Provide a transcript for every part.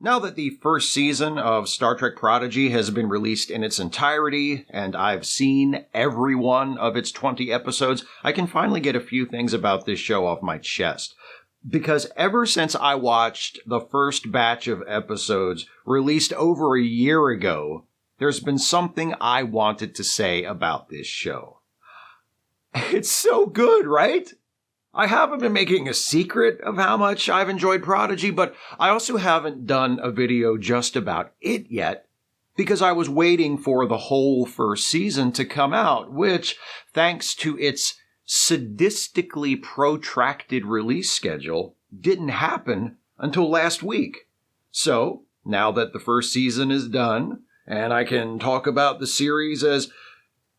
Now that the first season of Star Trek Prodigy has been released in its entirety, and I've seen every one of its 20 episodes, I can finally get a few things about this show off my chest. Because ever since I watched the first batch of episodes released over a year ago, there's been something I wanted to say about this show. It's so good, right? I haven't been making a secret of how much I've enjoyed Prodigy, but I also haven't done a video just about it yet, because I was waiting for the whole first season to come out, which, thanks to its sadistically protracted release schedule, didn't happen until last week. So, now that the first season is done, and I can talk about the series as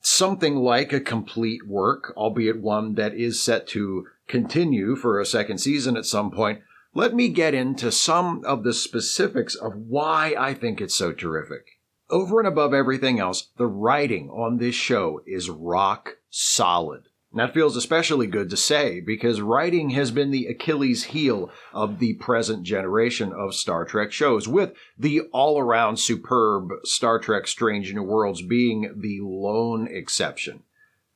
something like a complete work, albeit one that is set to continue for a second season at some point, let me get into some of the specifics of why I think it's so terrific. Over and above everything else, the writing on this show is rock solid. And that feels especially good to say because writing has been the Achilles heel of the present generation of Star Trek shows, with the all-around superb Star Trek Strange New Worlds being the lone exception.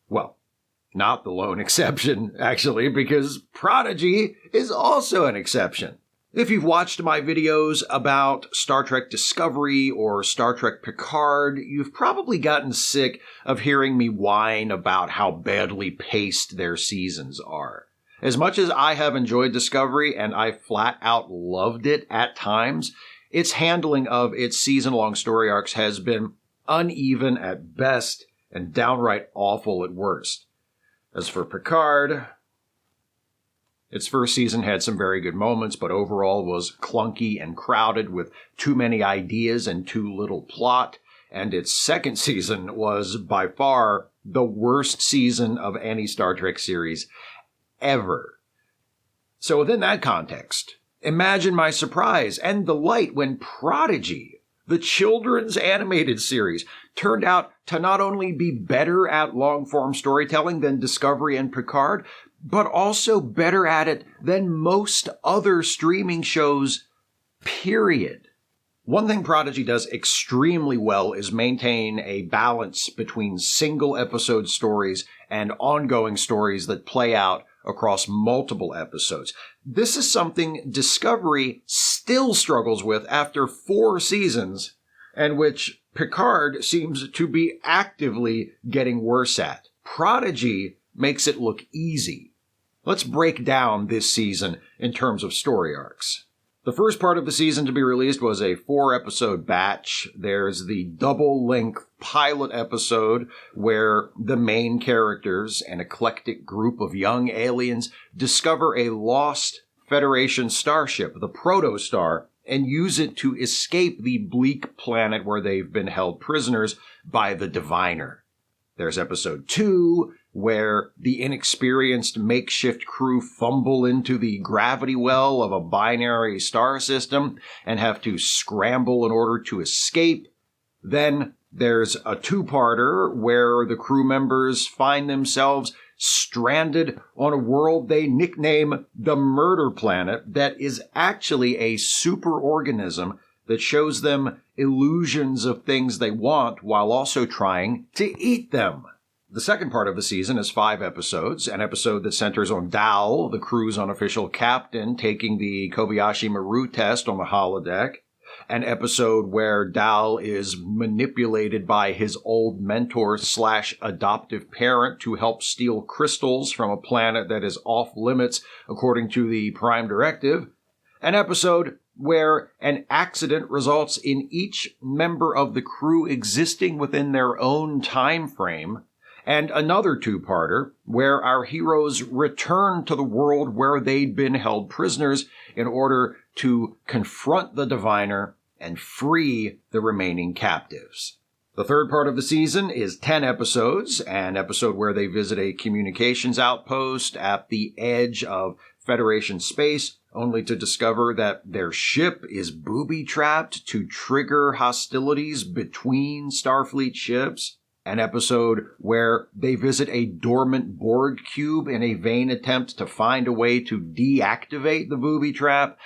Well, not the lone exception, actually, because Prodigy is also an exception. If you've watched my videos about Star Trek Discovery or Star Trek Picard, you've probably gotten sick of hearing me whine about how badly paced their seasons are. As much as I have enjoyed Discovery, and I flat out loved it at times, its handling of its season-long story arcs has been uneven at best and downright awful at worst. As for Picard, its first season had some very good moments, but overall was clunky and crowded with too many ideas and too little plot. And its second season was by far the worst season of any Star Trek series ever. So within that context, imagine my surprise and delight when Prodigy, the children's animated series, turned out to not only be better at long-form storytelling than Discovery and Picard, but also better at it than most other streaming shows, period. One thing Prodigy does extremely well is maintain a balance between single-episode stories and ongoing stories that play out across multiple episodes. This is something Discovery still struggles with after 4 seasons, and which Picard seems to be actively getting worse at. Prodigy makes it look easy. Let's break down this season in terms of story arcs. The first part of the season to be released was a 4-episode batch. There's the double-length pilot episode where the main characters, an eclectic group of young aliens, discover a lost Federation starship, the Protostar, and use it to escape the bleak planet where they've been held prisoners by the Diviner. There's episode 2, where the inexperienced makeshift crew fumble into the gravity well of a binary star system and have to scramble in order to escape. Then there's a 2-parter where the crew members find themselves stranded on a world they nickname the Murder Planet that is actually a superorganism that shows them illusions of things they want while also trying to eat them. The second part of the season is 5 episodes, an episode that centers on Dal, the crew's unofficial captain, taking the Kobayashi Maru test on the holodeck, an episode where Dal is manipulated by his old mentor/adoptive parent to help steal crystals from a planet that is off limits according to the Prime Directive, an episode where an accident results in each member of the crew existing within their own time frame, and another 2-parter where our heroes return to the world where they'd been held prisoners in order to confront the Diviner and free the remaining captives. The third part of the season is 10 episodes, an episode where they visit a communications outpost at the edge of Federation space, only to discover that their ship is booby-trapped to trigger hostilities between Starfleet ships. An episode where they visit a dormant Borg cube in a vain attempt to find a way to deactivate the booby trap.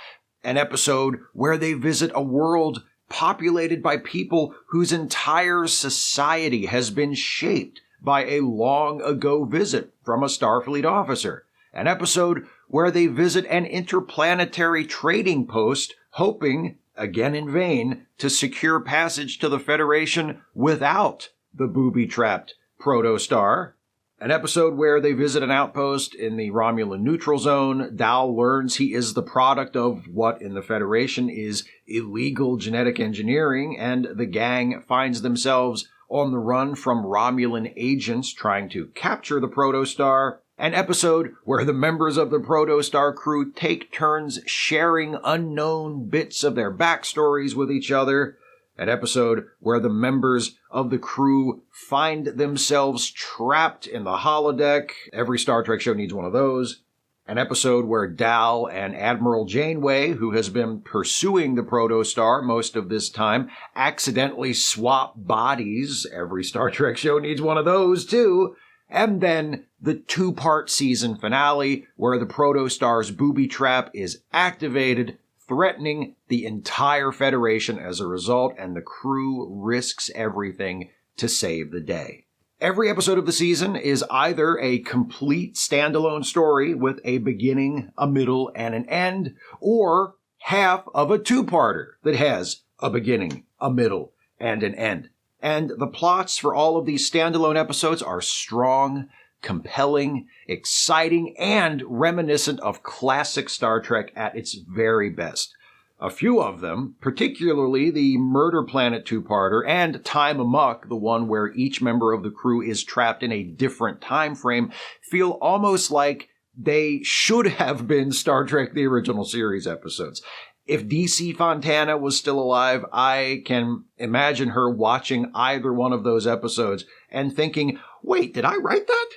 An episode where they visit a world populated by people whose entire society has been shaped by a long ago visit from a Starfleet officer. An episode where they visit an interplanetary trading post, hoping, again in vain, to secure passage to the Federation without the booby-trapped protostar. An episode where they visit an outpost in the Romulan neutral zone. Dal learns he is the product of what in the Federation is illegal genetic engineering, and the gang finds themselves on the run from Romulan agents trying to capture the protostar. An episode where the members of the protostar crew take turns sharing unknown bits of their backstories with each other. An episode where the members of the crew find themselves trapped in the holodeck. Every Star Trek show needs one of those. An episode where Dal and Admiral Janeway, who has been pursuing the protostar most of this time, accidentally swap bodies. Every Star Trek show needs one of those, too. And then the two-part season finale, where the protostar's booby trap is activated, threatening the entire Federation as a result, and the crew risks everything to save the day. Every episode of the season is either a complete standalone story with a beginning, a middle, and an end, or half of a two-parter that has a beginning, a middle, and an end. And the plots for all of these standalone episodes are strong, compelling, exciting, and reminiscent of classic Star Trek at its very best. A few of them, particularly the Murder Planet two-parter and Time Amok, the one where each member of the crew is trapped in a different time frame, feel almost like they should have been Star Trek the Original Series episodes. If DC Fontana was still alive, I can imagine her watching either one of those episodes and thinking, wait, did I write that?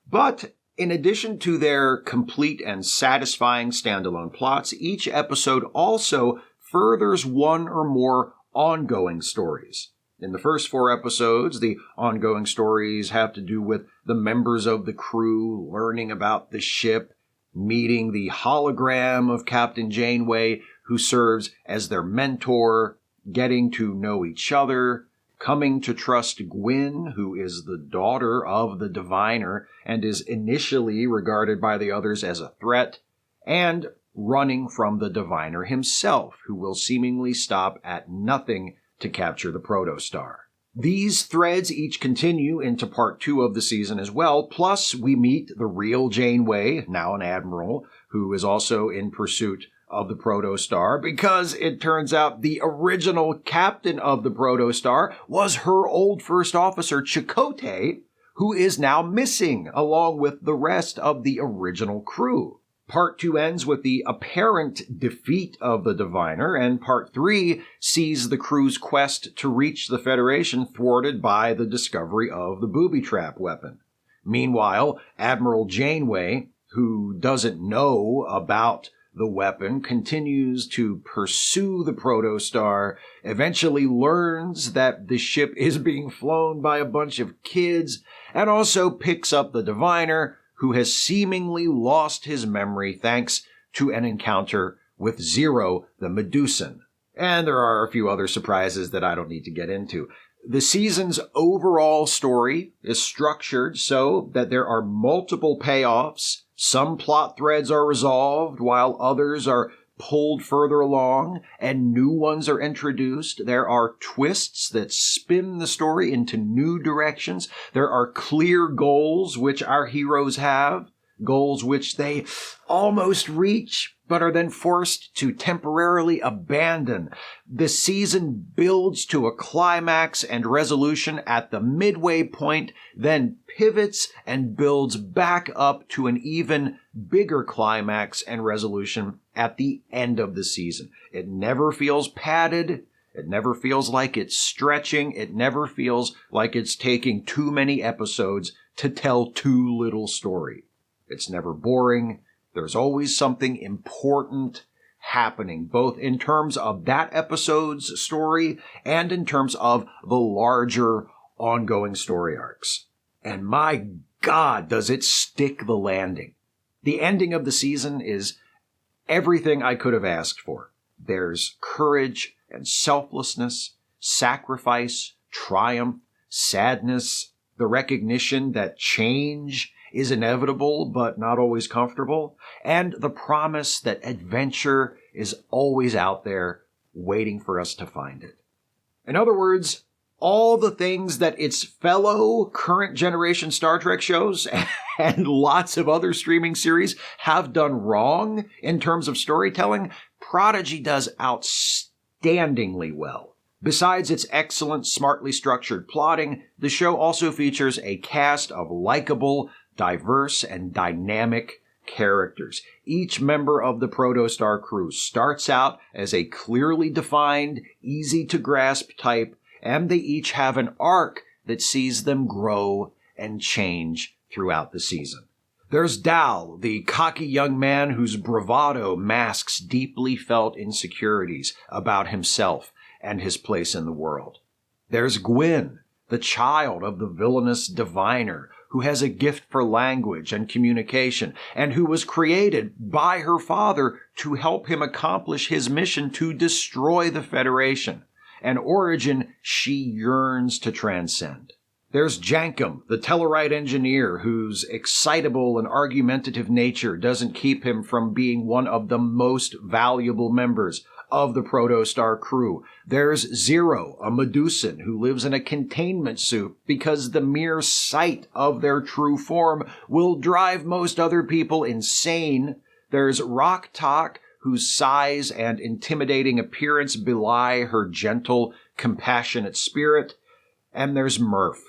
But in addition to their complete and satisfying standalone plots, each episode also furthers one or more ongoing stories. In the first 4 episodes, the ongoing stories have to do with the members of the crew learning about the ship, meeting the hologram of Captain Janeway, who serves as their mentor, getting to know each other, coming to trust Gwyn, who is the daughter of the diviner and is initially regarded by the others as a threat, and running from the diviner himself, who will seemingly stop at nothing to capture the protostar. These threads each continue into part 2 of the season as well, plus we meet the real Janeway, now an admiral, who is also in pursuit of the protostar, because it turns out the original captain of the protostar was her old first officer, Chakotay, who is now missing, along with the rest of the original crew. Part 2 ends with the apparent defeat of the diviner, and Part 3 sees the crew's quest to reach the Federation thwarted by the discovery of the booby trap weapon. Meanwhile, Admiral Janeway, who doesn't know about the weapon, continues to pursue the protostar, eventually learns that the ship is being flown by a bunch of kids, and also picks up the diviner, who has seemingly lost his memory thanks to an encounter with Zero the Medusan. And there are a few other surprises that I don't need to get into. The season's overall story is structured so that there are multiple payoffs. Some plot threads are resolved, while others are pulled further along, and new ones are introduced. There are twists that spin the story into new directions. There are clear goals which our heroes have, goals which they almost reach, but are then forced to temporarily abandon. The season builds to a climax and resolution at the midway point, then pivots and builds back up to an even bigger climax and resolution at the end of the season. It never feels padded. It never feels like it's stretching. It never feels like it's taking too many episodes to tell too little story. It's never boring. There's always something important happening, both in terms of that episode's story and in terms of the larger ongoing story arcs. And my God, does it stick the landing. The ending of the season is everything I could have asked for. There's courage and selflessness, sacrifice, triumph, sadness, the recognition that change is inevitable but not always comfortable, and the promise that adventure is always out there waiting for us to find it. In other words, all the things that its fellow current generation Star Trek shows and lots of other streaming series have done wrong in terms of storytelling, Prodigy does outstandingly well. Besides its excellent, smartly structured plotting, the show also features a cast of likable, diverse, and dynamic characters. Each member of the Protostar crew starts out as a clearly defined, easy-to-grasp type, and they each have an arc that sees them grow and change throughout the season. There's Dal, the cocky young man whose bravado masks deeply felt insecurities about himself and his place in the world. There's Gwyn, the child of the villainous diviner who has a gift for language and communication and who was created by her father to help him accomplish his mission to destroy the Federation, an origin she yearns to transcend. There's Jankum, the Tellarite engineer whose excitable and argumentative nature doesn't keep him from being one of the most valuable members of the Protostar crew. There's Zero, a Medusan who lives in a containment suit because the mere sight of their true form will drive most other people insane. There's Rok-Tahk, whose size and intimidating appearance belie her gentle, compassionate spirit. And there's Murph,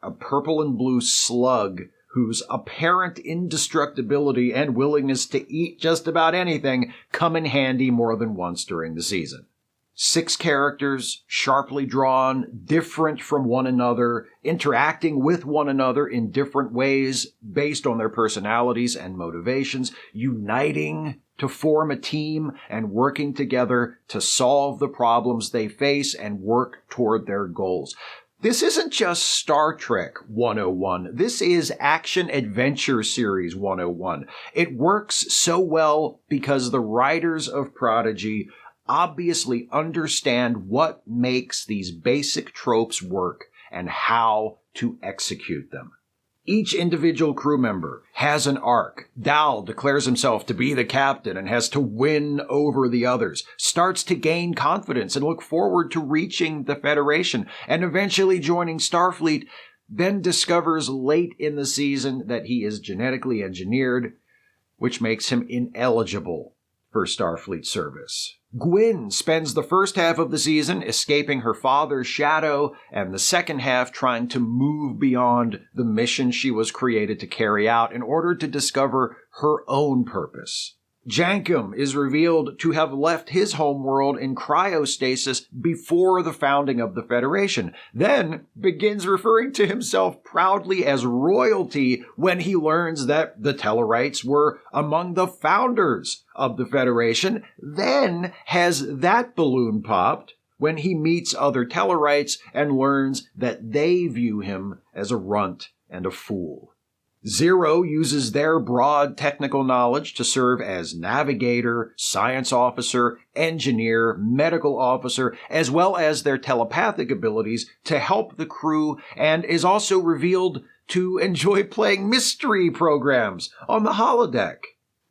a purple and blue slug whose apparent indestructibility and willingness to eat just about anything come in handy more than once during the season. 6 characters, sharply drawn, different from one another, interacting with one another in different ways based on their personalities and motivations, uniting to form a team and working together to solve the problems they face and work toward their goals. This isn't just Star Trek 101. This is Action Adventure Series 101. It works so well because the writers of Prodigy obviously understand what makes these basic tropes work and how to execute them. Each individual crew member has an arc. Dal declares himself to be the captain and has to win over the others, starts to gain confidence and look forward to reaching the Federation and eventually joining Starfleet, then discovers late in the season that he is genetically engineered, which makes him ineligible for Starfleet service. Gwyn spends the first half of the season escaping her father's shadow and the second half trying to move beyond the mission she was created to carry out in order to discover her own purpose. Jankum is revealed to have left his homeworld in cryostasis before the founding of the Federation, then begins referring to himself proudly as royalty when he learns that the Tellarites were among the founders of the Federation, then has that balloon popped when he meets other Tellarites and learns that they view him as a runt and a fool. Zero uses their broad technical knowledge to serve as navigator, science officer, engineer, medical officer, as well as their telepathic abilities to help the crew, and is also revealed to enjoy playing mystery programs on the holodeck.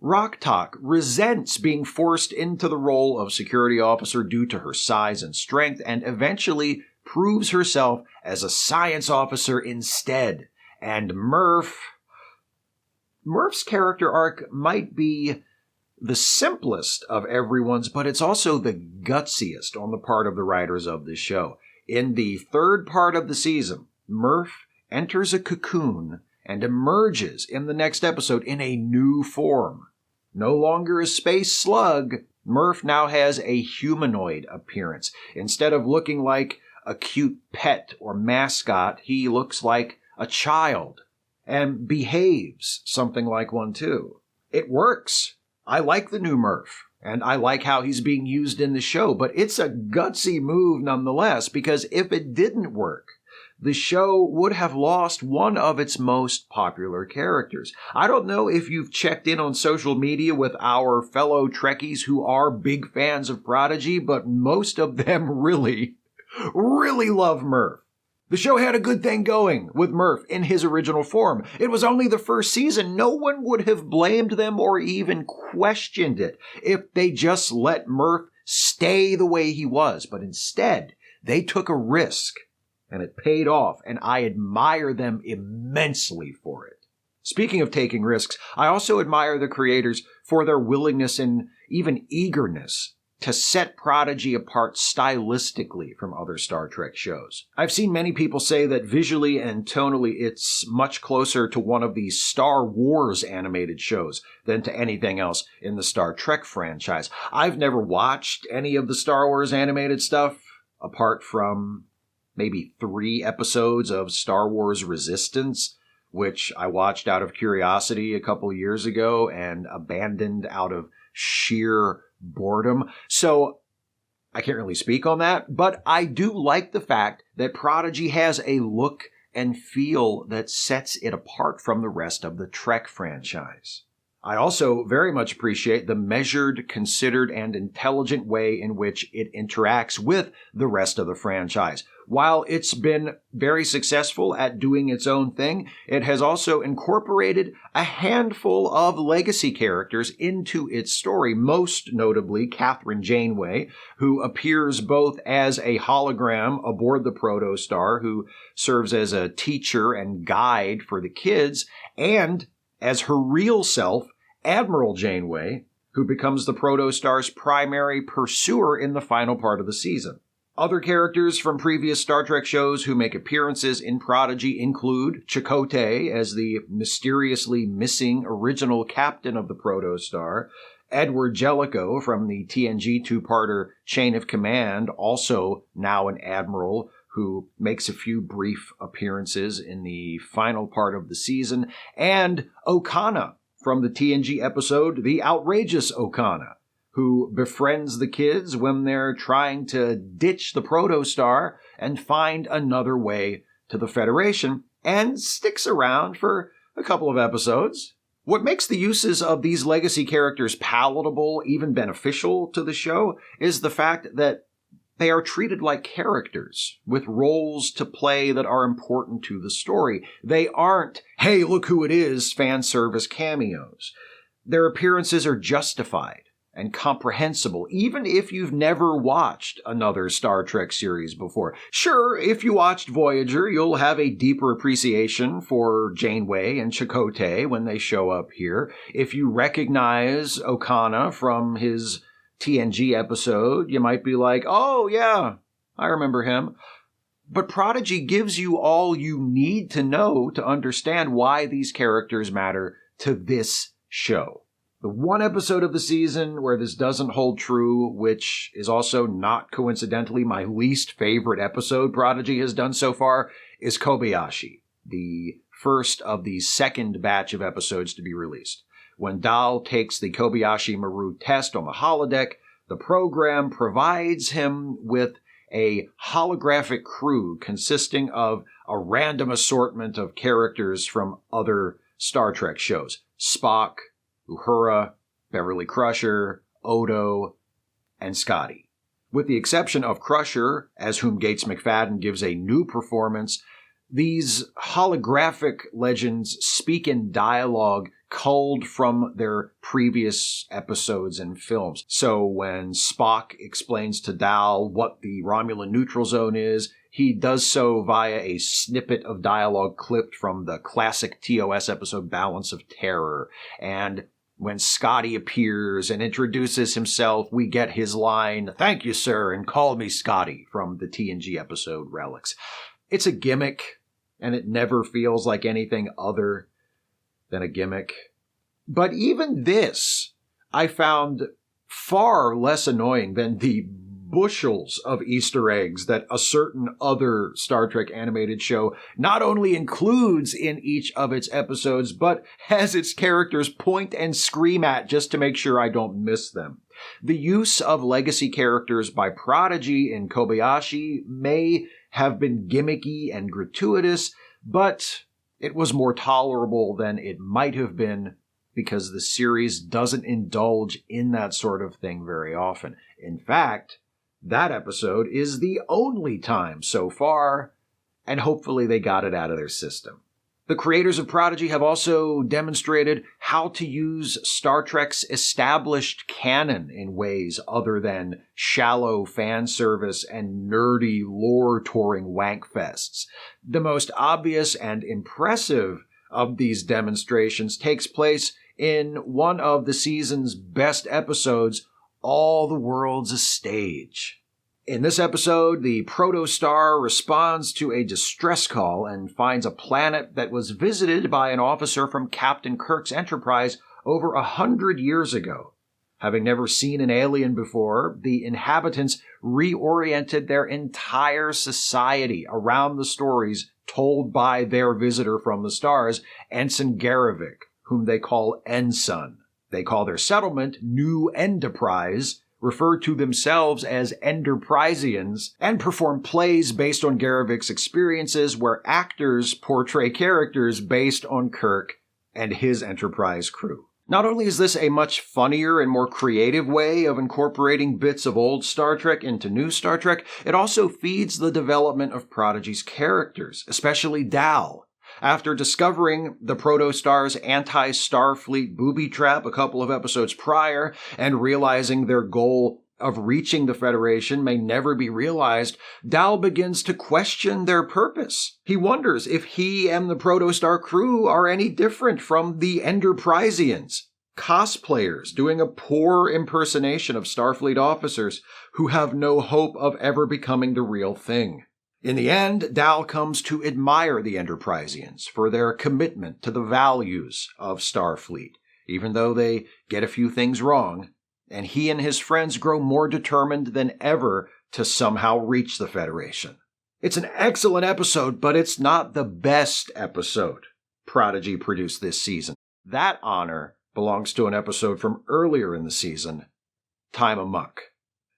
Rok-Tahk resents being forced into the role of security officer due to her size and strength, and eventually proves herself as a science officer instead. And Murph's character arc might be the simplest of everyone's, but it's also the gutsiest on the part of the writers of this show. In the third part of the season, Murph enters a cocoon and emerges in the next episode in a new form. No longer a space slug, Murph now has a humanoid appearance. Instead of looking like a cute pet or mascot, he looks like a child. And behaves something like one, too. It works. I like the new Murph, and I like how he's being used in the show, but it's a gutsy move nonetheless, because if it didn't work, the show would have lost one of its most popular characters. I don't know if you've checked in on social media with our fellow Trekkies who are big fans of Prodigy, but most of them really love Murph. The show had a good thing going with Murph in his original form. It was only the first season. No one would have blamed them or even questioned it if they just let Murph stay the way he was. But instead, they took a risk, and it paid off, and I admire them immensely for it. Speaking of taking risks, I also admire the creators for their willingness and even eagerness to set Prodigy apart stylistically from other Star Trek shows. I've seen many people say that visually and tonally it's much closer to one of the Star Wars animated shows than to anything else in the Star Trek franchise. I've never watched any of the Star Wars animated stuff, apart from maybe 3 episodes of Star Wars Resistance, which I watched out of curiosity a couple years ago and abandoned out of sheer boredom. So I can't really speak on that, but I do like the fact that Prodigy has a look and feel that sets it apart from the rest of the Trek franchise. I also very much appreciate the measured, considered, and intelligent way in which it interacts with the rest of the franchise. While it's been very successful at doing its own thing, it has also incorporated a handful of legacy characters into its story, most notably Catherine Janeway, who appears both as a hologram aboard the Protostar, who serves as a teacher and guide for the kids, and as her real self, Admiral Janeway, who becomes the Protostar's primary pursuer in the final part of the season. Other characters from previous Star Trek shows who make appearances in Prodigy include Chakotay as the mysteriously missing original captain of the Protostar, Edward Jellicoe from the TNG two-parter Chain of Command, also now an admiral, who makes a few brief appearances in the final part of the season, and Okana from the TNG episode The Outrageous Okana, who befriends the kids when they're trying to ditch the Protostar and find another way to the Federation, and sticks around for a couple of episodes. What makes the uses of these legacy characters palatable, even beneficial to the show, is the fact that they are treated like characters, with roles to play that are important to the story. They aren't, hey, look who it is, fan service cameos. Their appearances are justified and comprehensible, even if you've never watched another Star Trek series before. Sure, if you watched Voyager, you'll have a deeper appreciation for Janeway and Chakotay when they show up here. If you recognize Okana from his TNG episode, you might be like, oh yeah, I remember him. But Prodigy gives you all you need to know to understand why these characters matter to this show. The one episode of the season where this doesn't hold true, which is also not coincidentally my least favorite episode Prodigy has done so far, is Kobayashi, the first of the second batch of episodes to be released. When Dal takes the Kobayashi Maru test on the holodeck, the program provides him with a holographic crew consisting of a random assortment of characters from other Star Trek shows. Spock, Uhura, Beverly Crusher, Odo, and Scotty. With the exception of Crusher, as whom Gates McFadden gives a new performance, these holographic legends speak in dialogue culled from their previous episodes and films. So when Spock explains to Dal what the Romulan neutral zone is, he does so via a snippet of dialogue clipped from the classic TOS episode Balance of Terror. And when Scotty appears and introduces himself, we get his line, "Thank you, sir, and call me Scotty," from the TNG episode Relics. It's a gimmick, and it never feels like anything other than a gimmick. But even this, I found far less annoying than the bushels of Easter eggs that a certain other Star Trek animated show not only includes in each of its episodes, but has its characters point and scream at just to make sure I don't miss them. The use of legacy characters by Prodigy in Kobayashi may have been gimmicky and gratuitous, but it was more tolerable than it might have been because the series doesn't indulge in that sort of thing very often. In fact, that episode is the only time so far, and hopefully they got it out of their system. The creators of Prodigy have also demonstrated how to use Star Trek's established canon in ways other than shallow fan service and nerdy lore-touring wankfests. The most obvious and impressive of these demonstrations takes place in one of the season's best episodes, All the World's a Stage. In this episode, the protostar responds to a distress call and finds a planet that was visited by an officer from Captain Kirk's Enterprise over 100 years ago. Having never seen an alien before, the inhabitants reoriented their entire society around the stories told by their visitor from the stars, Ensign, whom they call Ensign. They call their settlement New Enterprise, refer to themselves as Enterprisians, and perform plays based on Garavic's experiences where actors portray characters based on Kirk and his Enterprise crew. Not only is this a much funnier and more creative way of incorporating bits of old Star Trek into new Star Trek, it also feeds the development of Prodigy's characters, especially Dal. After discovering the protostar's anti-Starfleet booby trap a couple of episodes prior and realizing their goal of reaching the Federation may never be realized, Dal begins to question their purpose. He wonders if he and the protostar crew are any different from the Enterprisians, cosplayers doing a poor impersonation of Starfleet officers who have no hope of ever becoming the real thing. In the end, Dal comes to admire the Enterprisians for their commitment to the values of Starfleet, even though they get a few things wrong, and he and his friends grow more determined than ever to somehow reach the Federation. It's an excellent episode, but it's not the best episode Prodigy produced this season. That honor belongs to an episode from earlier in the season, Time Amok.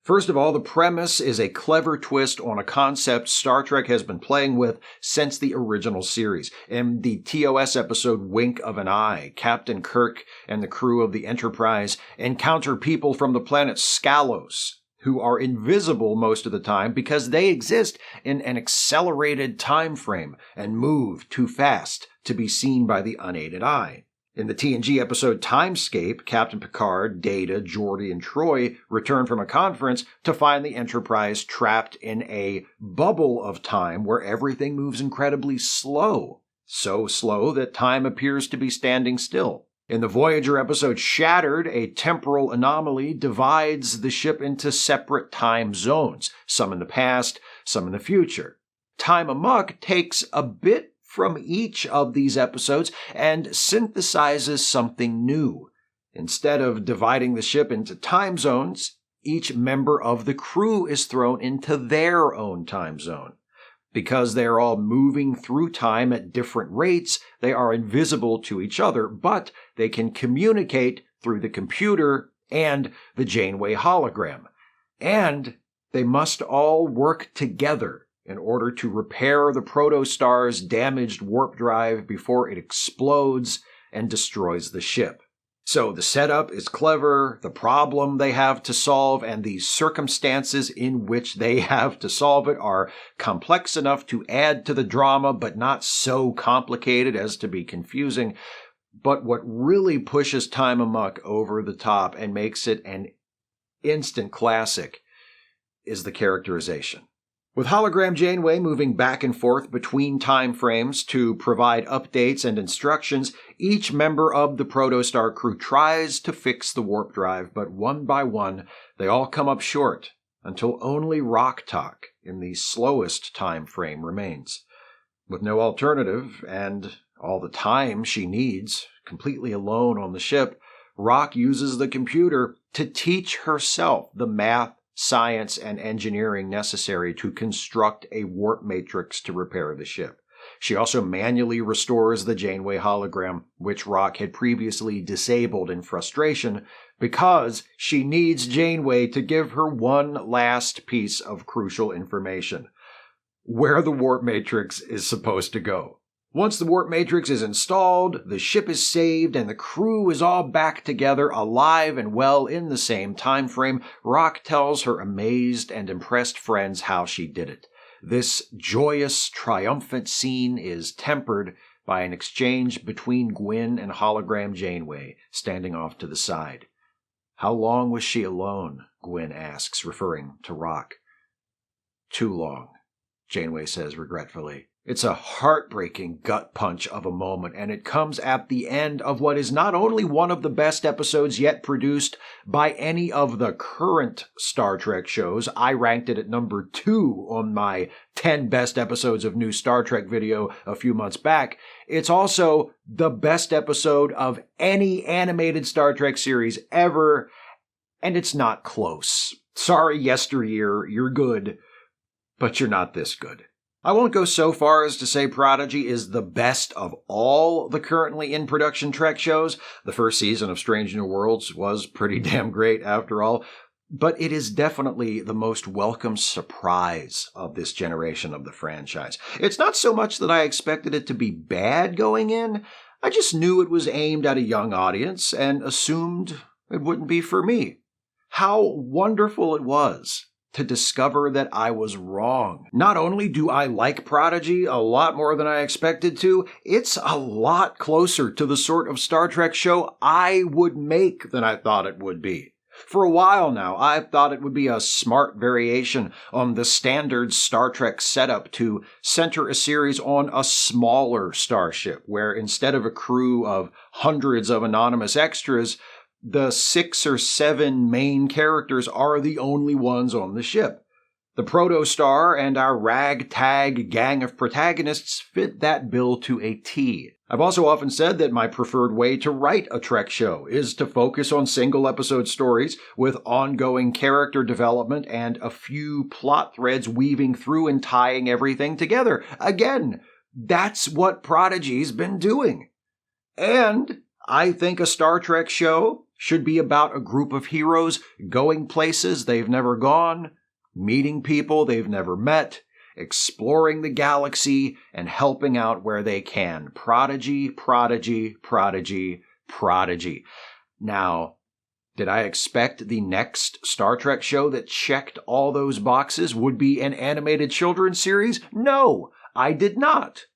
First of all, the premise is a clever twist on a concept Star Trek has been playing with since the original series. In the TOS episode Wink of an Eye, Captain Kirk and the crew of the Enterprise encounter people from the planet Scalos, who are invisible most of the time because they exist in an accelerated time frame and move too fast to be seen by the unaided eye. In the TNG episode Timescape, Captain Picard, Data, Geordi, and Troy return from a conference to find the Enterprise trapped in a bubble of time where everything moves incredibly slow. So slow that time appears to be standing still. In the Voyager episode Shattered, a temporal anomaly divides the ship into separate time zones, some in the past, some in the future. Time Amok takes a bit from each of these episodes and synthesizes something new. Instead of dividing the ship into time zones, each member of the crew is thrown into their own time zone. Because they are all moving through time at different rates, they are invisible to each other, but they can communicate through the computer and the Janeway hologram. And they must all work together in order to repair the protostar's damaged warp drive before it explodes and destroys the ship. So the setup is clever, the problem they have to solve, and the circumstances in which they have to solve it are complex enough to add to the drama, but not so complicated as to be confusing. But what really pushes Time Amok over the top and makes it an instant classic is the characterization. With hologram Janeway moving back and forth between time frames to provide updates and instructions, each member of the protostar crew tries to fix the warp drive, but one by one, they all come up short, until only Rok-Tahk, in the slowest time frame, remains. With no alternative, and all the time she needs, completely alone on the ship, Rok uses the computer to teach herself the math, science, and engineering necessary to construct a warp matrix to repair the ship. She also manually restores the Janeway hologram, which Rok had previously disabled in frustration, because she needs Janeway to give her one last piece of crucial information. where the warp matrix is supposed to go. Once the warp matrix is installed, the ship is saved, and the crew is all back together, alive and well in the same time frame, Rock tells her amazed and impressed friends how she did it. This joyous, triumphant scene is tempered by an exchange between Gwyn and hologram Janeway, standing off to the side. "How long was she alone?" Gwyn asks, referring to Rock. "Too long," Janeway says regretfully. It's a heartbreaking gut punch of a moment, and it comes at the end of what is not only one of the best episodes yet produced by any of the current Star Trek shows. I ranked it at number 2 on my 10 best episodes of new Star Trek video a few months back. It's also the best episode of any animated Star Trek series ever, and it's not close. Sorry, yesteryear, you're good, but you're not this good. I won't go so far as to say Prodigy is the best of all the currently in production Trek shows. The first season of Strange New Worlds was pretty damn great after all, but it is definitely the most welcome surprise of this generation of the franchise. It's not so much that I expected it to be bad going in. I just knew it was aimed at a young audience and assumed it wouldn't be for me. How wonderful it was to discover that I was wrong. Not only do I like Prodigy a lot more than I expected to, it's a lot closer to the sort of Star Trek show I would make than I thought it would be. For a while now, I've thought it would be a smart variation on the standard Star Trek setup to center a series on a smaller starship, where instead of a crew of hundreds of anonymous extras, the 6 or 7 main characters are the only ones on the ship. The Protostar and our ragtag gang of protagonists fit that bill to a T. I've also often said that my preferred way to write a Trek show is to focus on single-episode stories with ongoing character development and a few plot threads weaving through and tying everything together. Again, that's what Prodigy's been doing. And I think a Star Trek show should be about a group of heroes going places they've never gone, meeting people they've never met, exploring the galaxy, and helping out where they can. Prodigy, Prodigy, Prodigy, Prodigy. Now, did I expect the next Star Trek show that checked all those boxes would be an animated children's series? No, I did not.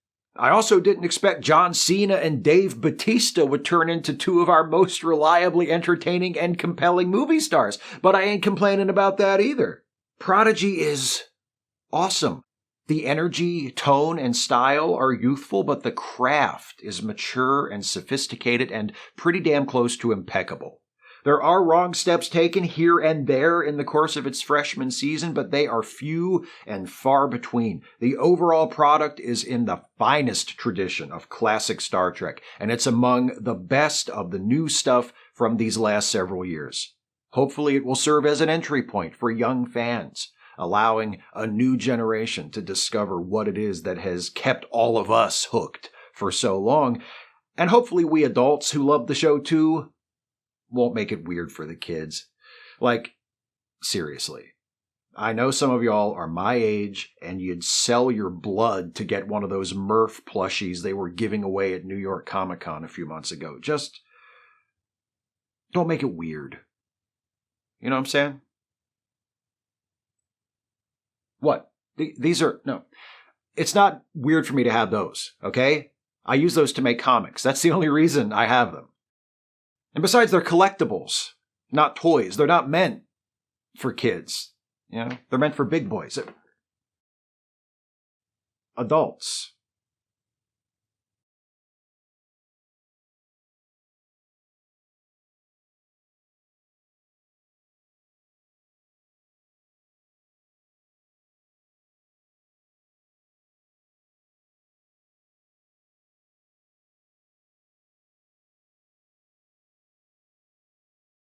I also didn't expect John Cena and Dave Bautista would turn into 2 of our most reliably entertaining and compelling movie stars, but I ain't complaining about that either. Prodigy is awesome. The energy, tone, and style are youthful, but the craft is mature and sophisticated and pretty damn close to impeccable. There are wrong steps taken here and there in the course of its freshman season, but they are few and far between. The overall product is in the finest tradition of classic Star Trek, and it's among the best of the new stuff from these last several years. Hopefully it will serve as an entry point for young fans, allowing a new generation to discover what it is that has kept all of us hooked for so long. And hopefully we adults who love the show too won't make it weird for the kids. Like, seriously. I know some of y'all are my age and you'd sell your blood to get one of those Murph plushies they were giving away at New York Comic Con a few months ago. Just don't make it weird. You know what I'm saying? What? These are... No. It's not weird for me to have those, okay? I use those to make comics. That's the only reason I have them. And besides, they're collectibles, not toys. They're not meant for kids. You know, they're meant for big boys. Adults.